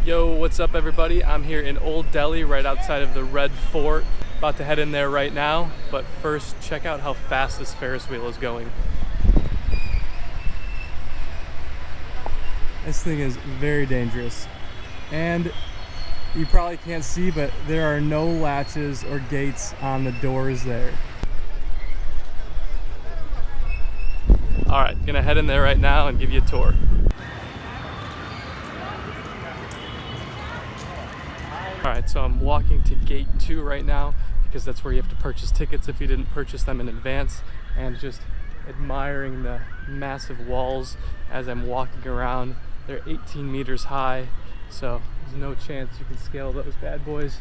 Yo, what's up everybody? I'm here in Old Delhi right outside of the Red Fort. About to head in there right now, but first check out how fast this Ferris wheel is going. This thing is very dangerous. And you probably can't see, but there are no latches or gates on the doors there. Alright, gonna head in there right now and give you a tour. Alright, so I'm walking to gate 2 right now because that's where you have to purchase tickets if you didn't purchase them in advance, and just admiring the massive walls as I'm walking around. They're 18 meters high, so there's no chance you can scale those bad boys.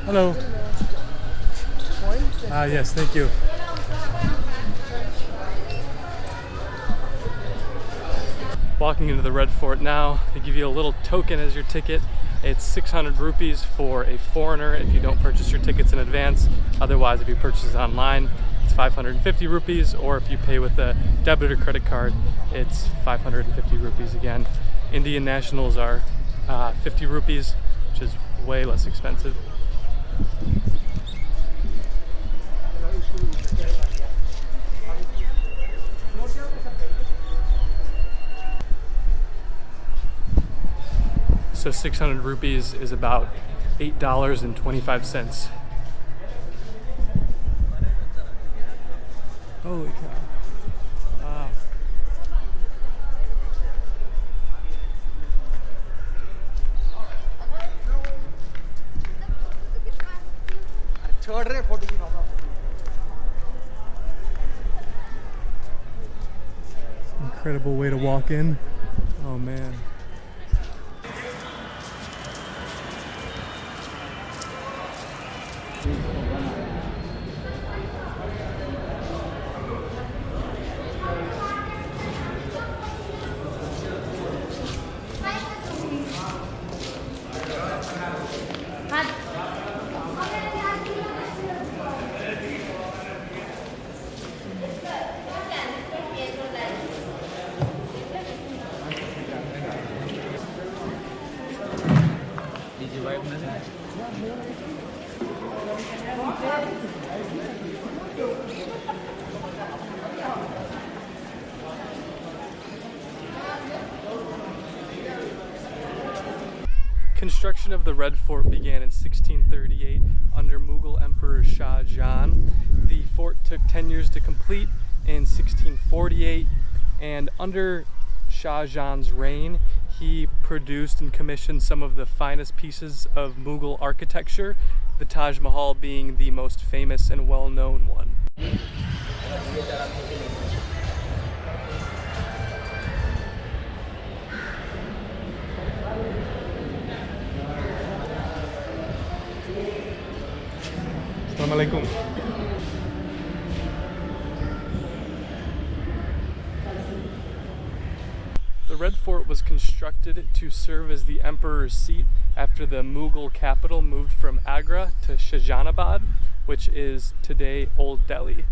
Hello. Yes, thank you. Walking into the Red Fort now. They give you a little token as your ticket. It's 600 rupees for a foreigner if you don't purchase your tickets in advance. Otherwise, if you purchase it online, it's 550 rupees, or if you pay with a debit or credit card, it's 550 rupees again. Indian nationals are 50 rupees, which is way less expensive. So 600 rupees is about $8.25. Holy cow. Wow. Incredible way to walk in. Oh man. Construction of the Red Fort began in 1638 under Mughal Emperor Shah Jahan. The fort took 10 years to complete in 1648, and under Shah Jahan's reign, he produced and commissioned some of the finest pieces of Mughal architecture, the Taj Mahal being the most famous and well-known one. Assalamualaikum. The Red Fort was constructed to serve as the emperor's seat after the Mughal capital moved from Agra to Shahjahanabad, which is today Old Delhi.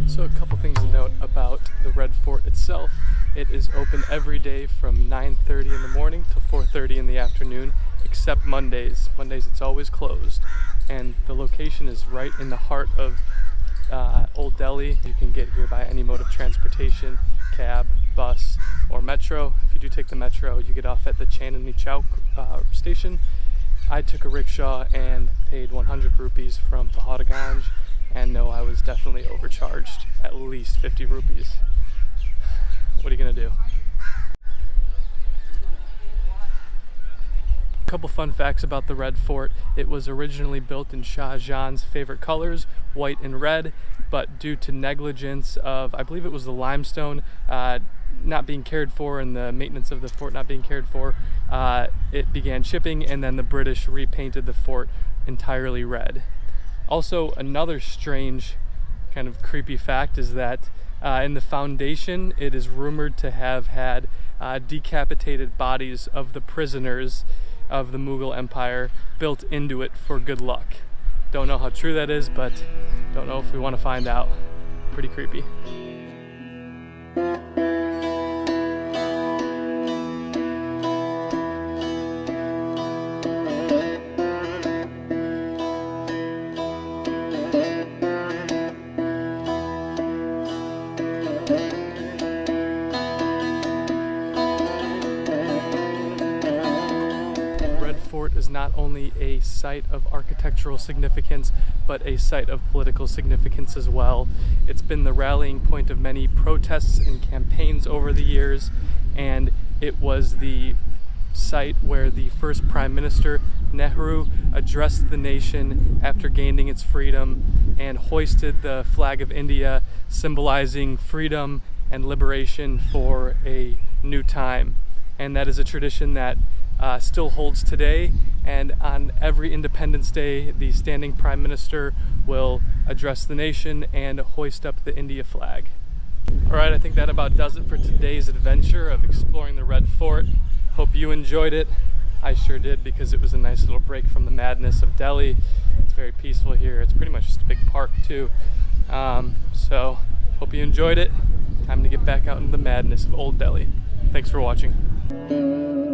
So a couple things to note about the Red Fort itself. It is open every day from 9:30 in the morning to 4:30 in the afternoon, except Mondays. Mondays it's always closed. And the location is right in the heart of Old Delhi. You can get here by any mode of transportation, cab, bus, or metro. If you do take the metro, you get off at the Chandni Chowk station. I took a rickshaw and paid 100 rupees from Bahaudaganj. And no, I was definitely overcharged, at least 50 rupees. What are you gonna do? A couple fun facts about the Red Fort. It was originally built in Shah Jahan's favorite colors, white and red, but due to negligence of, I believe it was the limestone, not being cared for and the maintenance of the fort not being cared for, it began chipping, and then the British repainted the fort entirely red. Also, another strange kind of creepy fact is that In the foundation, it is rumored to have had decapitated bodies of the prisoners of the Mughal Empire built into it for good luck. Don't know how true that is, but don't know if we want to find out. Pretty creepy. Red Fort is not only a site of architectural significance, but a site of political significance as well. It's been the rallying point of many protests and campaigns over the years, and it was the site where the first Prime Minister, Nehru, addressed the nation after gaining its freedom and hoisted the flag of India, symbolizing freedom and liberation for a new time. And that is a tradition that still holds today, and on every Independence Day the standing Prime Minister will address the nation and hoist up the India flag. Alright, I think that about does it for today's adventure of exploring the Red Fort. Hope you enjoyed it. I sure did, because it was a nice little break from the madness of Delhi. It's very peaceful here. It's pretty much just a big park too. So hope you enjoyed it. Time to get back out into the madness of old Delhi. Thanks for watching.